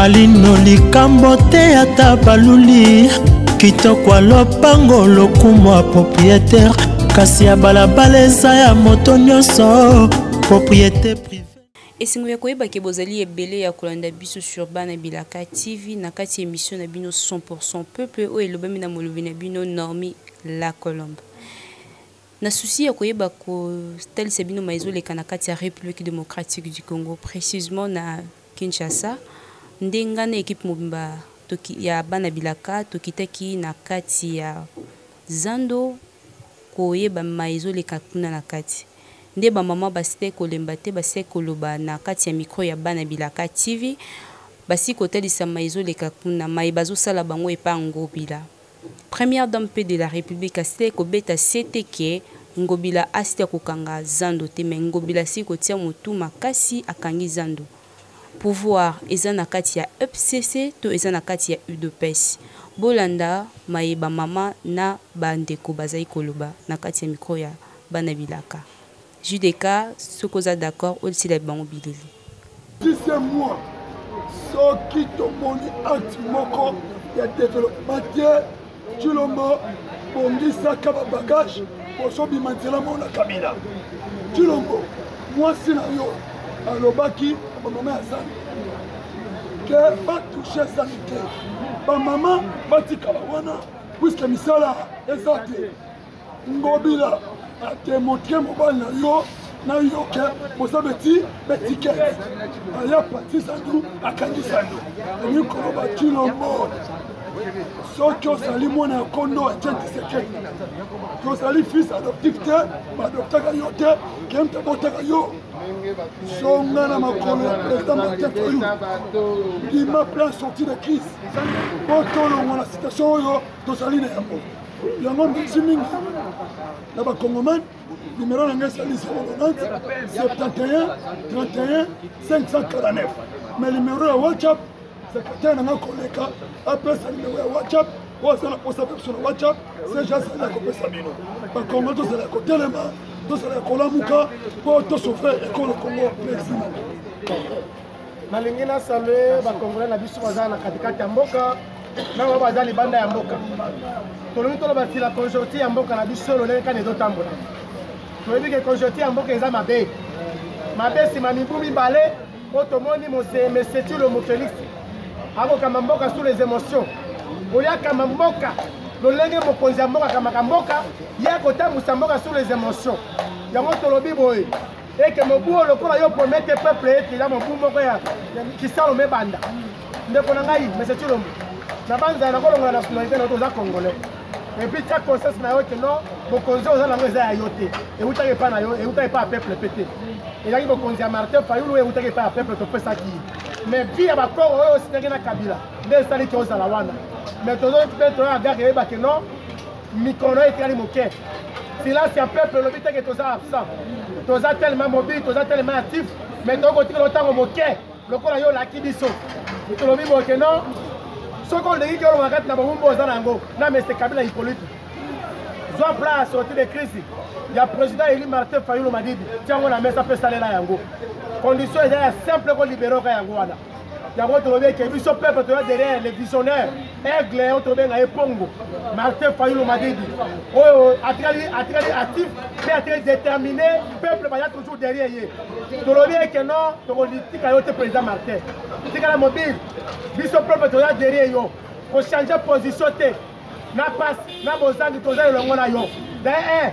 alino likambo te ata baluli kitoko lopango lokumo propriétaire kasi ya balabala eza ya moto nyonso propriété privée. Esingo ya koyeba ke bozali ebele ya kolanda biso sur Bana Bilaka TV na kati émission na bino 100% peuple o elobami na molobi na bino Normi la Colombe. Na souci ya koyeba ko tel se bino maizo le kana kati ya République démocratique du Congo précisément na Kinshasa ndenga na équipe mobimba toki ya Bana Bilaka tokitaki na kati ya Zando koyeba maizo le kakuna na kati nde ba mama basite kolemba te basite koloba na kati ya micro ya Bana Bilaka TV basi kotelisa maizo le kakuna mai bazo sala bango epa ngobila première dame de la République asite kobeta CTK ngobila asite kokanga Zando te mais ngobila si kotia motu makasi akangi Zando pouvoir eza na kati ya FCC to eza na kati ya UDPS bolanda mayeba mama na bandeko bazai koloba na kati ya micro ya Bana Bilaka Judeka sokoza d'accord aussi la bango bilili 10e mois so qui tomoni acte moko ya développement Chilombo bongisa kaba bagage pour so bimantela mona Kabila Chilombo moi sina yo alobaki mama ya Zando que pas toucher sanité ba mama batika wana puisque misala ezate ngobila a démontré mobile na yo na yo que bosa beti betiket aya parti Zando akangi Zando ni ko ba Chilombo soki ozali mwana ya kondo agenti secret ozali fils adoptif te badoptaka yo te kemte botaka yo songa na makolo ya président Martin Fayulu ndima plan sorti de crise po tolongwa na situation oyo tozali na yango yango mbisi mingi na bakongomane numéro na ngai ezali 090 71 31 549 mais numéro ya WhatsApp secrétaire nanga koleka apesa numéro ya WhatsApp osala posa peso na WhatsApp c'est juste la kopesa bino bakongo tozala kotelema tozala kolamuka po tosofre ekolo Congo merci nalingi na salue bakongolais na biso bazala na katikati ya mboka nango bazala libanda ya mboka tolomi toloba tila conjoncture ya mboka na biso lolenge kani ezotambola toyebi ke conjoncture ya mboka eza mabe nsima mibu mibale po tomoni monsieur Chilombo Félix akokamba mboka sous les émotions oya kamba mboka lolenge mokonzi ya mboka kamaka mboka ye akotambusa mboka sous les émotions yango tolobi boye eke mobu lokola yo promete peuple ete ya mobu moko ya kisalo mebanda ndeko na ngai monsieur Chilombo na banza na kolongola nationalité na toza congolais et puis chaque conscience na yo ke no bokonzi oza nango eza ya yo te eutaki epa na yo eutaki epa ya peuple pete ezalaki bokonzi ya Martin Fayulu eutaki epa ya peuple topesaki mais vie ya bakoro oyo ositaki na Kabila nde esaliki ozala wana mais tozope toyagaka eyebake no mikolo etikali moke silence ya peuple elobi teke toza absent toza tellement mobile toza tellement actif mais tokotikala ntango moke lokola yo olaki biso tolobi moke no soki olingi ke olonga kati na bomumbu oza na yango na mese Kabila Hippolyte zwa plan ya sortie de crise ya président Eli Martin Fayulu Madidi tiango na mesa mpe salela yango condition eza ya simple kolibere oka yango wana yango tolobi eke biso peuple toya derrière les visionnaires aigle oyo tobenga ye Pongo Martin Fayulu Madidi oyo atikali actif mpe atikali déterminé peuple baya toujours derrière ye tolobi eke non tokolitika yo te président Martin tikala mobile biso peuple toya derrière yo kochange position te na passe na bozangi toza elongo na yo d'ailleurs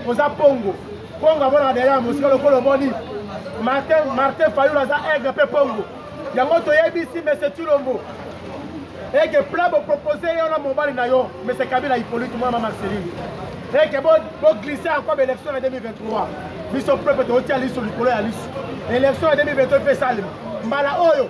oza Pongo abona derrière mosika lokolo boni Martin Fayulu aza aigle mpe Pongo yango toyebisi monsieur Chilombo eke plan bopropose yo na mobali na yo monsieur Kabila Hippolyte mwana Marceline eke boglisse encore baélection na 2023 biso peuple totia liso likolo ya liso élection ya 2023 mpe esalema mbala oyo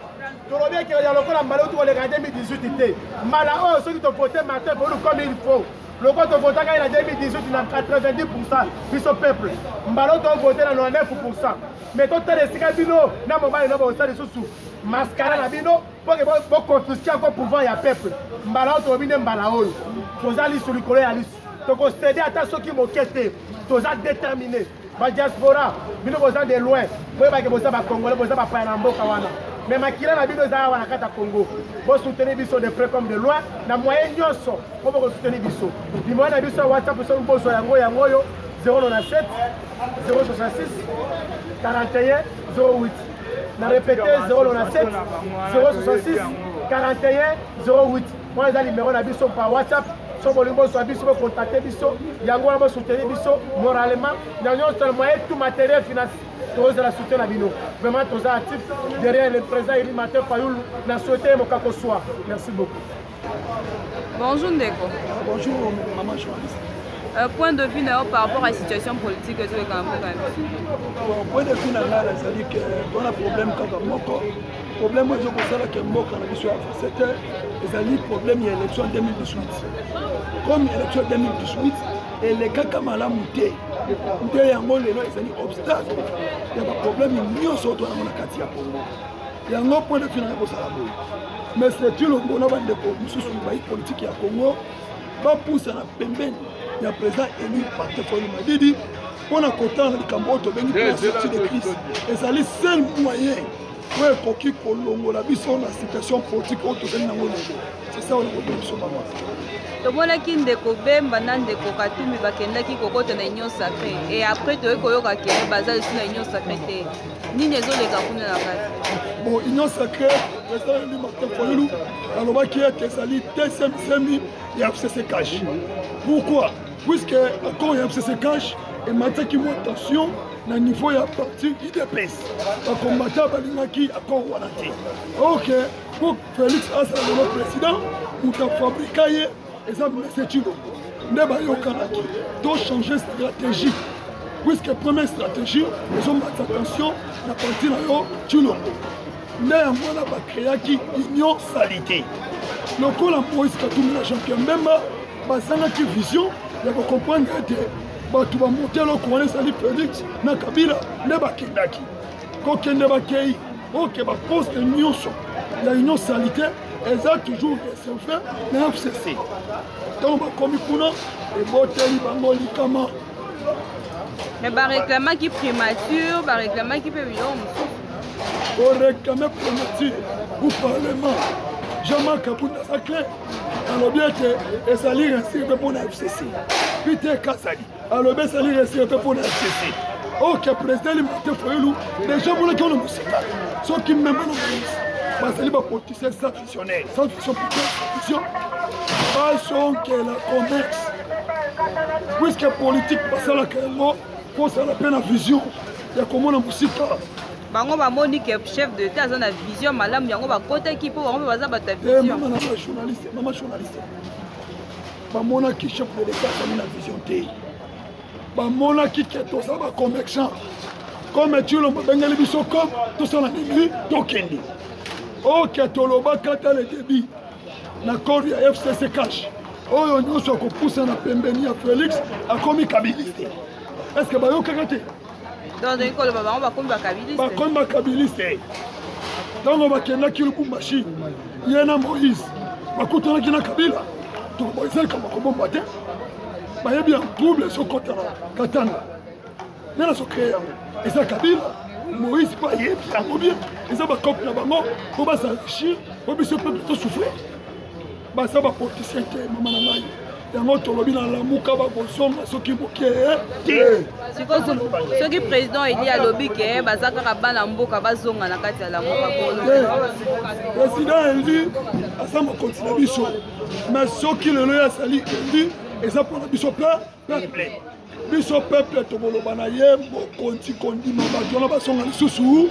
tolobi eke ya lokola mbala oyo tokoleka 2018 te mbala oyo soki tovote Martin Fayulu comme il faut loko tovotaka ye na 2018 na 90% biso peuple mbala oyo tovote na 99% mais totala esika bino na mobali na bosala lisusu mascara na bino poke boconfisque encore pouvoir ya peuple mbala oyo tolobi nde mbala oyo toza liso likolo ya liso tokosede ata soki moke te toza déterminé ba diaspora bino boza de loin boyebake boza bakongolais boza bapaya na mboka wana mais makila na bino za wana kata Congo bo soutenir biso de près comme de loin na moyen nyoso bo bo soutenir biso di moyen na biso WhatsApp so mbozo yango yo 097 066 41 08 na répéter 097 066 41 08 moi les numéro na biso par WhatsApp so bolingo so biso ko contacter biso yango na soutenir biso moralement na nyoso moyen tout matériel financier tous la soutien à Bino. Vraiment, tous actifs derrière le président Eli Martin Fayulu. Nous souhaitons mon kako soir. Merci beaucoup. Bonjour Ndeko. Bonjour maman journaliste. Point de vue par rapport à la situation politique que tu veux quand même. Point de vue c'est-à-dire qu'on a un problème quand on a problème où que Mboka c'était un problème il y a l'élection 2018. Comme l'élection 2018 et les gars comme à la montée. Il y a un obstacle, il y a un problème, il y a un autre il y a un point de vue pour ça. Mais c'est tout le monde qui est politique à Congo, va pousser à la pembeni. Il y a un président élu par Tefoli dit on a content de Cambote pour sortir de crise. Et c'est le seul moyen pour que Colombo la vie sur la situation politique autour de nous. C'est ça on a sur maman. tomonaki ndeko bemba na ndeko katumi bakendaki kokota na union sacrée et après toye koyoka kende baza lisu na union sacrée te nini ezoleka kuna na kati bon union sacrée président Eli Martin Fayulu alobaki ete ezali deuxième semi ya FCC cash pourquoi puisque encore ya FCC cash emataki mo tension na niveau ya parti IDPS bakombata balingaki accord wana te ok pour Félix azala le président muta fabrika ye et ça c'est tout. Nous devons changer de stratégie. Puisque première stratégie, nous avons fait attention à la partie de Tchulongo. Nous avons créé l'union salité. Le coup la Moïse Katoumi la champion même, nous avons une vision, nous avons compris que tu vas monter le courant Sali Félix, na Kabila, ne va kendaki. Quand ne va kei, ok, bah poste l'union la union salité. Elles ont toujours fait le FCC. Donc, comme il y a des botelles, mais par réclamant qui primature, par réclamant qui peut vivre. Pour réclamer primature, au Parlement, Jean-Marc Kabouna Saclé, alors bien que ça lui reste pour le FCC. Peter Kassali, alors bien ça lui reste pour le FCC. Ok, président Eli Martin Fayulu, déjà pour le cas de Moussika, ceux qui m'aiment dans le parce que les politiciens sont fictionnels. Sans fiction, fiction. Pas que la commerce. Puisque politique, parce que la Congo, faut ça la peine la vision. Il y a comment la musique. Bango ba Monique chef de l'État a une vision madame yango ba côté qui pour on va ta vision. Maman journaliste. Ba mona qui chef de l'État a une vision té. Ba mona qui est tout ça ba commerçant. Comme tu le bengali biso comme tout ça la nuit tokendi. Ok, toloba kata le débit. L'accord ya FCC cash. Oyo nyonso ko poussa na pembeni ya Félix a komi kabiliste. Est-ce que bayo kakate? Dans une école baba on va comme kabiliste. Ba comme kabiliste. Donc on va kena kiluku machine. Yena Moïse. Bakutana kina Kabila. To boizel kama ko bomba te. Ba yebi en double so kotana katana. Nena so créer. Et ça Kabila. Moïse pas y est bien. Et ça va couper la banque pour pas s'enrichir, pour que ce peuple tout souffrir. Bah ça va porter cette maman nanaï. Et moi tout le bien dans la mouka va consommer ce qui bouquet. C'est quoi ce qui président il dit à lobby que bah ça carabane en boka va zonga na kati la mouka. Président il dit à ça me continue biso. Mais ce qui le loya sali il dit et ça pour la biso peuple. Biso peuple to bolobana ye mo konti kondi mabato na basonga lisusu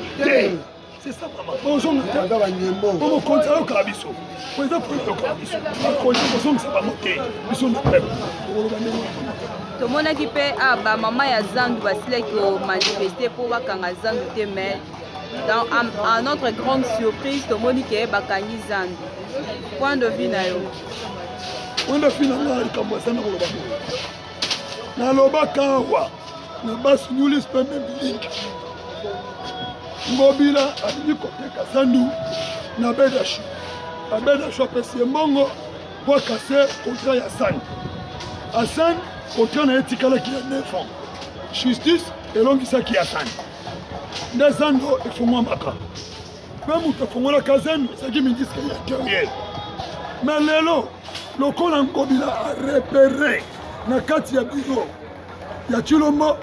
c'est ça maman bonjour ngata banyembo mo konti ayo kabiso pour ça pour to kabiso ko ni bonjour ça va monter biso na peuple bolobana to mona ki pe ba mama ya Zandu basile ko manifester pour bakanga Zandu te mais dans à notre grande surprise to moni ke bakanyi Zandu point de vue na yo point de vue na ngala kambo sana bolobana na lobaka wa na basi nulis pembe bilink ngobila abili koteka Zandu na bedashu abedashu pesi mbongo pour casser contrat ya Hassan contrat na etikala ki 9 ans justice elongisa ki Hassan nde Zandu efungwa maka mpe moto afongolaka zando ezalaki ministre intérieur mais lelo lokola ngobila arepere na kati ya biro ya Tshilombo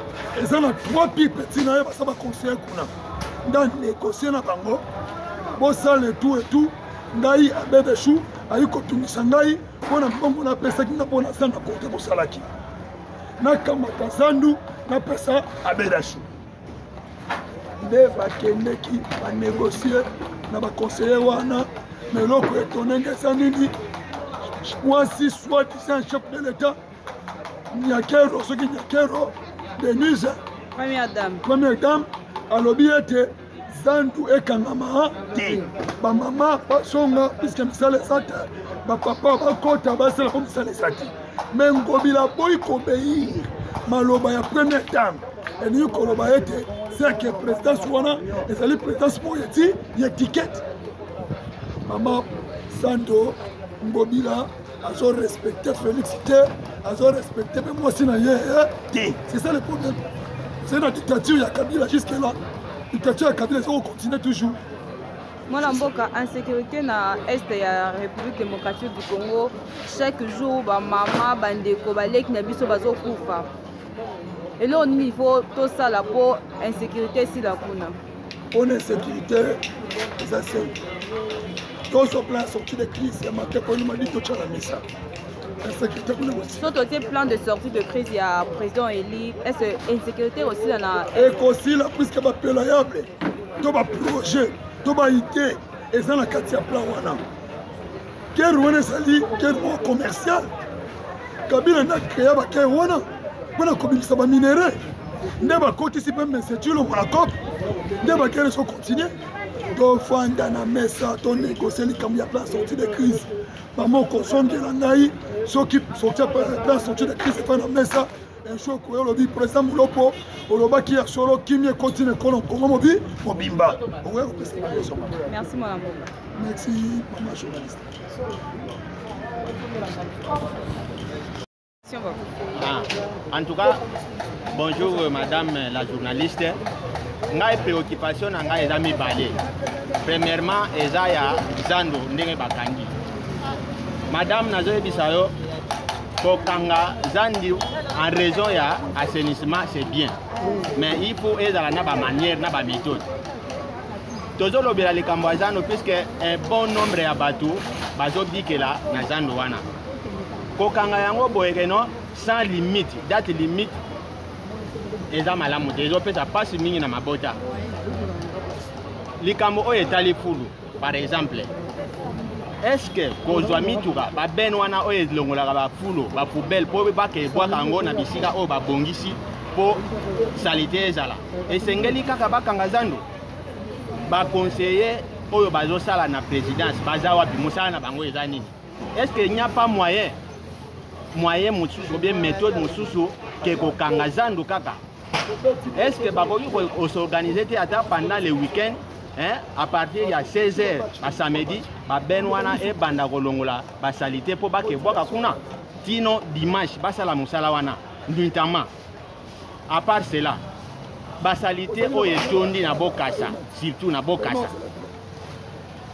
eza na 3 pipe na ye basa baconseiller kuna nda négocie na bango bosala etu ngai abebeshu ayi kotungisa ngai mpona mbongo napesaki nga mpona za na kote kosalaki nakamata zandu napesa abebeshu nde bakendeki banégocie na baconseiller wana na eloko etonenge eza nini mwasi soi-disant chef de l'état Nyakero soki Nyakero Denise première dame alobi ete zandu ekangama te bamama basonga puisque misala eza te bapapa bakota basala po misala eza te me ngobila boyi kobeir maloba ya première dame elingi koloba ete seke présidence wana ezali présidence moko eti ya étiquette mama Sando Ngobila azo respecté Félix te azo respecté même moi si na ye te c'est ça le problème c'est la dictature ya Kabila jusque là dictature ya Kabila ça continue toujours Mwana mboka insécurité na est ya République démocratique du Congo chaque jour ba mama bandeko baleki na biso bazokufa et là on il faut tout ça là pour insécurité si la kuna pour l'insécurité ça c'est dans ce plan sortie de crise ya makeko ni mali to chala mesa insécurité kuna aussi sur côté plan de sortie de crise ya président Eli est insécurité aussi na et aussi la puisque ba pélayable to ba projet to ba idée et ça na kati ya plan wana quel wana sali quel commercial Kabila na créer ba quel wana wana komisa ba minerais nde ba kotisi pe mesetu lo mona cop nde ba kele so continuer to fanda na mesa to négocier likambo ya plan sortie de crise bamoko sondela ngai soki sortir plan sortie de crise pa na mesa un choc oyo lobi président Mulopo olobaki ya solo kimie continue kolon kongo mobi mobimba oyo merci mon amour merci maman journaliste en tout cas bonjour madame la journaliste ngai préoccupation na ngai eza mibale premièrement eza ya zando ndenge bakangi madame nazoyebisa yo kokanga zandi en raison ya assainissement c'est bien mais il faut ezala na ba manière na ba méthode tozolobela likambo ya zando puisque un bon nombre ya bato bazobikela na zando wana kokanga yango boyekeno sans limite date limite eza malamu te ezopesa pasi mingi na mabota likambo oyo etali fulu par exemple est-ce que kozwa mituka babene wana oyo elongolaka bafulo bapoubele mpo bakebwaka yango na bisika oyo babongisi mpo salite ezala esengeli kaka bakanga zando baconseiller oyo bazosala na présidence baza wapi mosala na bango eza nini est-ce que n'y a pas moyen mosusu bien méthode mosusu ke kokanga zando kaka est-ce que bakoki s'organiser te ata pendant le week-end à partir ya 16h à samedi babene wana ebanda kolongola basalite mpo bakebwaka kuna tino dimanche basala mosala wana nuitamment à part cela basalite oyo etondi na bokasa surtout na bokasa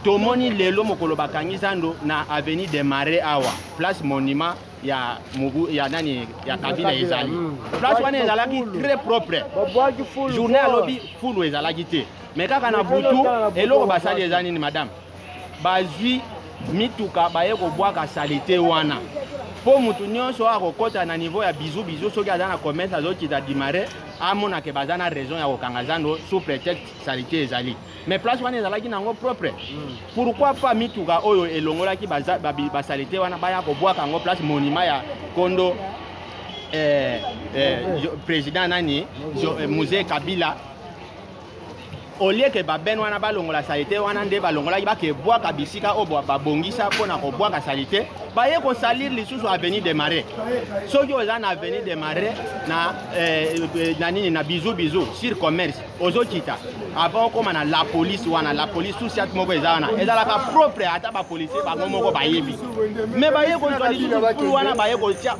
tomoni lelo mokolo bakangi zando na avenue des Marais awa place monument ya mubu ya nani ya Kabila ezali place wana ezalaki très propre journée alobi fulu ezalaki te mais kaka na butu eloko basali eza nini madame bazwi mituka baye kobwaka salite wana po mutu nyonso akokota na niveau ya bizu soki aza na commerce azokita dimare amonake baza na raison ya kokanga zando sous prétexte salite ezali mais place wana ezalaki nango propre pourquoi pas mituka oyo elongolaki basalite wana baya kobwaka yango place monument ya kondo président nani musée Kabila au lieu que babene wana balongola salite wana nde balongolaki bakebwaka bisika oyo babongisa mpona kobwaka salite baye ko salir lisusu avenir des marais soki oza na avenir des marais na nini na bizu sur commerce ozokita avant okoma na la police wana la police tout siat moko eza wana ezalaka propre ata bapolisier bango moko bayebi mais baye kozwa lisusu wana baye kotia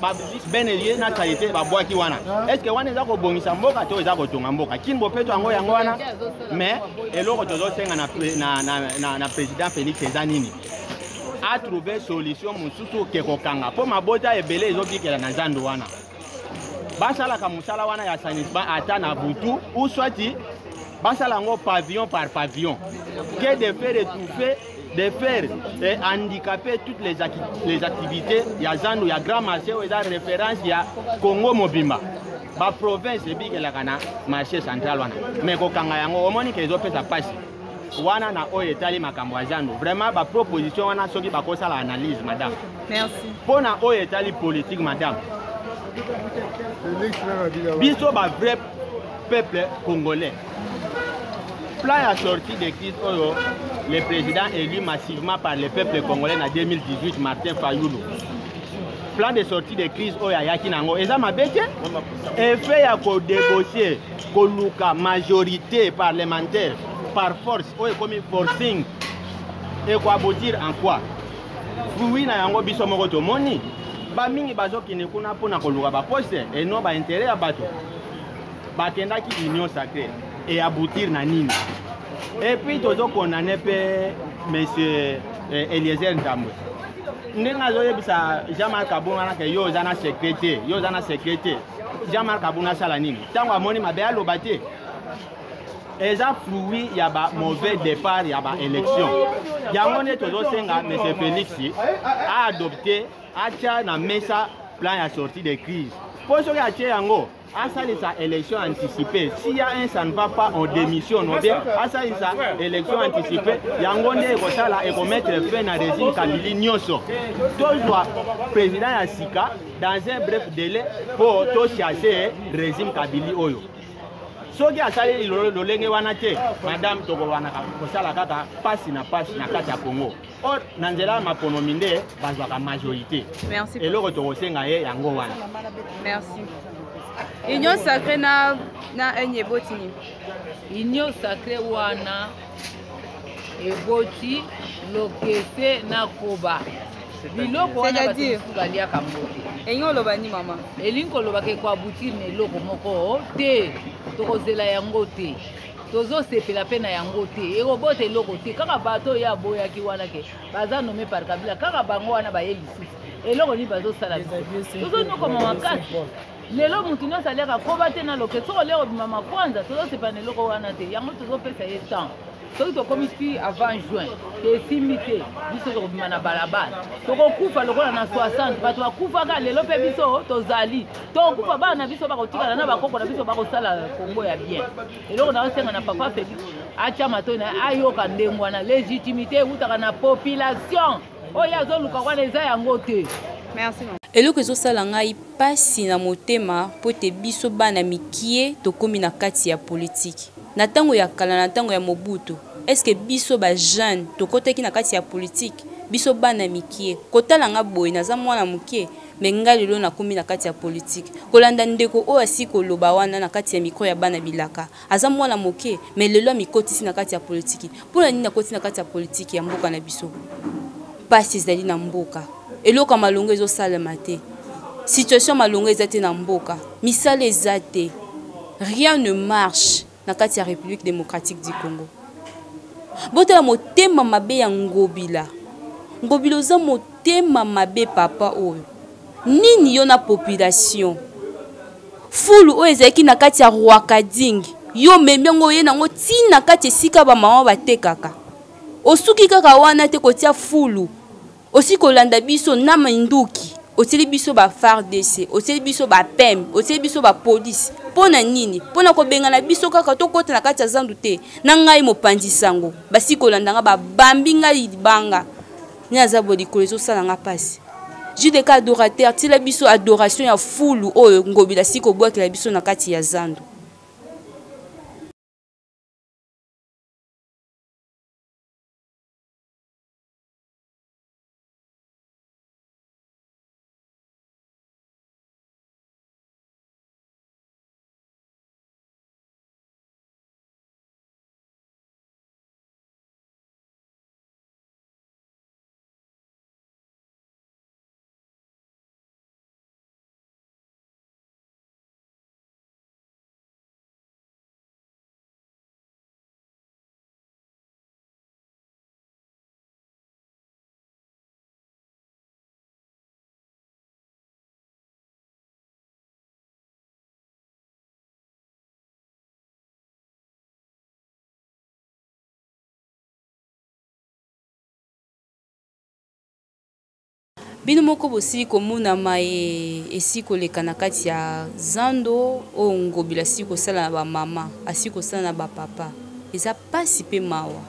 benelie na qualité babwaki wana est ce que wana eza kobongisa mboka to eza kotonga mboka kini bopeto yango yango wana mais eloko tozosenga na président Félix eza nini a trouvé solution mosusu ke kokanga po mabota ebele ezobikela na zando wana basalaka mosala wana ya sanisba ata na butu ou soit basala ngo pavillon par pavillon que de faire étouffer de faire handicaper toutes les activités ya zando ya grand marché ou ya référence ya Congo mobimba ba province ebikelaka na marché central wana mais kokanga yango omoni ke ezopesa pasi wana na oyo etali makambo ya zando vraiment ba proposition wana soki bakosala analyse madame. Merci. Pona oyo etali politique madame biso ba vrai peuple congolais plan à sortie de crise oyo le président élu massivement par le peuple congolais en 2018 Martin Fayulu plan de sortie de crise oyo ayaki nango eza mabete effet ya kodégocier koluka majorité parlementaire par force oyo ekomi forcing ekoaboutir en quoi fruit na yango biso moko tomoni bamingi bazokende kuna mpona koluka baposte eno baintere ya bato bakendaki union sacrée et aboutir na nini et puis tozokondane mpe monsieur Eliezer Ntambwe ndenge azoyebisa Jean-Marc Kabunda wana ke yo oza na secrétaire Jean-Marc Kabunda asala nini ntango amoni mabe aloba te eza fruit ya ba mauvais départ ya ba élection yango nde tozosenga monsieur Félix a adopté atia na mesa plan ya sortie de crise po soki atie yango asalisa élection anticipée s'il y a un ça ne va pas on démissionne ou bien asalisa élection anticipée yango nde ekosala ekomettre fin na régime Kabila nyonso tozwa président ya sika dans un bref délai po tochasser régime Kabila oyo soki asali lolenge wana te madame tokowana kosala kaka pasi na kati ya Congo or na nzela maponomi nde bazwaka majorité eloko tokosenga ye yango wana. Merci. Union sacrée na enyebotini union sacrée wana eboti lokese na koba biloko wana baliaka mbote enyo lobani mama elinko lobake kwa boutir na eloko moko te tokozela yango te tozosepela mpe na yango te ekobota eloko te kaka bato oyo aboyaki wana ke baza nome par Kabila kaka bango wana baye lisusu eloko nini bazosala tozonokoma makasi lelo mutu nyonso aliaka koba te na loke soko lelo bimama kwanza tozosepa na eloko wana te yango tozopesa ye temps soki tokomi ti avant juin tesimi te biso tokobima na balabala tokokufa lokola na 60 bato bakufaka lelo mpe biso tozali tokokufa bana na biso bakotikala na bakoko na biso bakosala Kongo ya bien eloko naosenga na papa Félix atia matoi na ayoka ndenge wana légitimité eutaka na population oyo azoluka wana eza yango te. Merci. Eloko ezosala ngai pasi na motema po te biso bana mikie tokomi na kati ya politique na ntango ya kala na ntango ya Mobutu est-ce que biso ba jeune tokoteki na kati ya politique biso bana mikie kotala nga boye naza mwana mukie me ngai lelo nakomi na kati ya politique kolanda ndeko oyo asi koloba wana na kati ya mikro ya bana bilaka aza mwana moke me lelo mikotisi na kati ya politique mpona nini nakoti na kati ya politique ya mboka na biso pasi ezali na mboka eloko malongo ezosalema te situation malongo eza te na mboka misala eza te rien ne marche na kati ya République démocratique du Congo botela motema mabe ya ngobila oza motema mabe papa oyo nini yo na population fulu oyo ezalaki na kati ya Rwakading yo memi yango oye nango ntina kati esika bamama batekaka osuki kaka wana te kotia fulu osi kolanda biso na manduki oteli biso ba FARDC oteli biso ba PEM oteli biso ba police pona nini pona kobengana biso kaka tokota na kati ya zandu te na ngai mopanzi sango basi kolanda nga babambi ngai libanga ni azabo likolo ezosala nga pasi jude ka adorateur tila biso adoration ya fulu oyo ngobila siko bwakela biso na kati ya zandu. bino moko bosili komonama esi koleka na kati ya zando oyo ngobila asili kosala na bamama asili kosala na bapapa eza pasi mpe mawa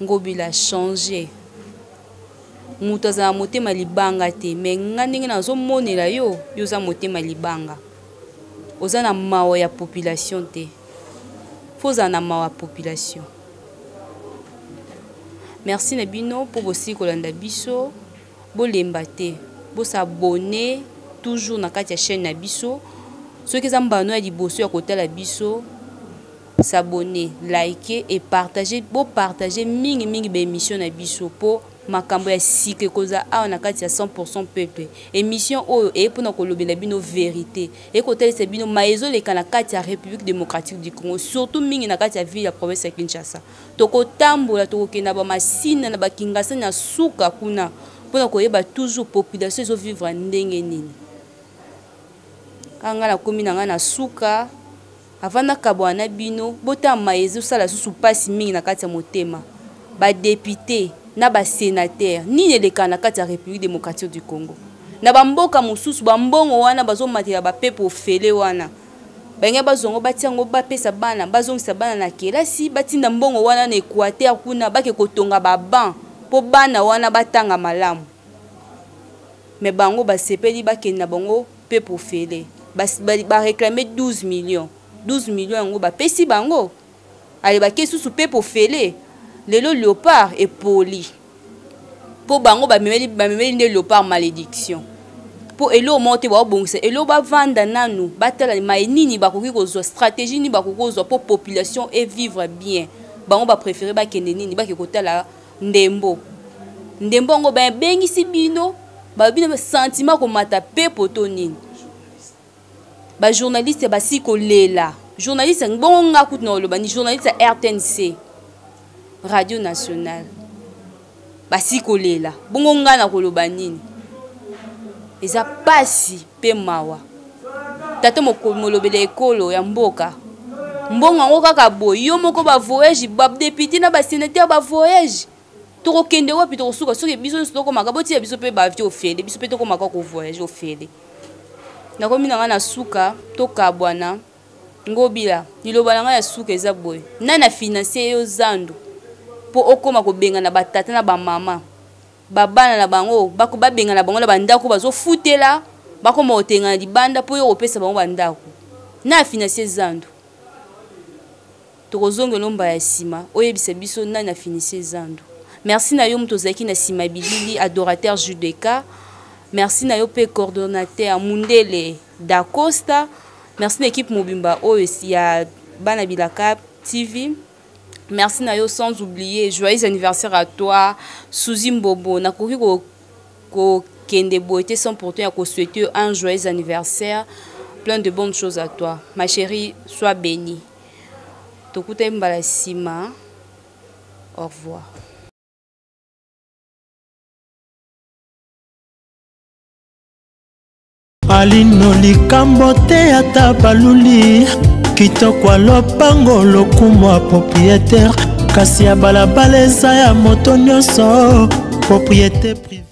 ngobila change moto azala motema libanga te me nga ndenge nazomonela yo oza motema libanga oza na mawa ya population te fo ozala na mawa ya population. Merci na bino mpo bosili kolanda biso bolemba te bosabone toujours na kati ya chaîne na biso soki eza mbano ya liboso ya kotala biso s'abonner, liker et partager. Bo partager mingi ba émission na biso po makambo ya sike koza a na kati ya 100% peuple. Émission oyo e pona kolobela bino vérité. E kotel se bino maezo le kana kati ya République démocratique du Congo, surtout mingi na kati ya ville ya province ya Kinshasa. Toko tambola toko kenda ba masina na ba kingasa na suka kuna pona koyeba toujours population zo vivre ndenge nini. Anga na komina nga na suka avanda kabwana bino bota maezo sala susu pasi mingi na kati ya motema ba député na ba sénateur nini leka na kati ya République démocratique du Congo na bamboka mususu bambongo wana bazomatela ba pepo fele wana bange bazongo batiango bapesa bana bazongisa bana na kelasi batinda mbongo wana na Équateur kuna bake kotonga ba ban po bana wana batanga malamu me bango basepeli bakenda bango pepo fele ba réclamer 12 millions yango bapesi bango ale bakesu su pepo fele lelo léopard et poli po bango bamemeli nde léopard malédiction po elo monte ba bongisa elo ba vanda nanu batala mai nini bakoki kozwa stratégie ni bakoki kozwa po population et vivre bien bango ba préférer ba kende nini ba ke kotala ndembo ngo ba bengisi bino ba bino sentiment ko mata pepo to nini ba journaliste ba siko lela journaliste ngonga kutno lo bani journaliste RTNC Radio Nationale ba siko lela bongonga na koloba nini eza pasi pe mawa tata molobele ekolo ya mboka mbongo ngo kaka boy yo moko ba voyage ba député na ba sénateur ba voyage toko kende wapi toko suka soki biso toko makaboti ya biso pe ba avion ofele biso pe toko makako ko voyage ofele na komi na ngana suka to kabwana ngobila liloba na ngana ya suka eza boy nana financer yo zando po okoma ko benga na batata na ba mama babana na bango bako babenga na bango na bandako bazo futela bako motenga na libanda po yo opesa bango bandako na financer zando to zongo lomba ya sima oyebisa biso nana financer zando. Merci na yo mtozaki na sima bilili adorateur Judeka. Merci na yo pe coordonnateur Mundele Dacosta. Merci na équipe Mobimba OEC ya Bana Bilaka TV. Merci na yo sans oublier joyeux anniversaire à toi Suzy Mbobo na koki ko kende boité 100% ya ko souhaiter un joyeux anniversaire, plein de bonnes choses à toi ma chérie, sois bénie. Tokuta mbala sima. Au revoir. alino likambo te ata baluli kitoko lopango lokumu a propriétaire kasi ya balabala eza ya moto nyonso propriété privée.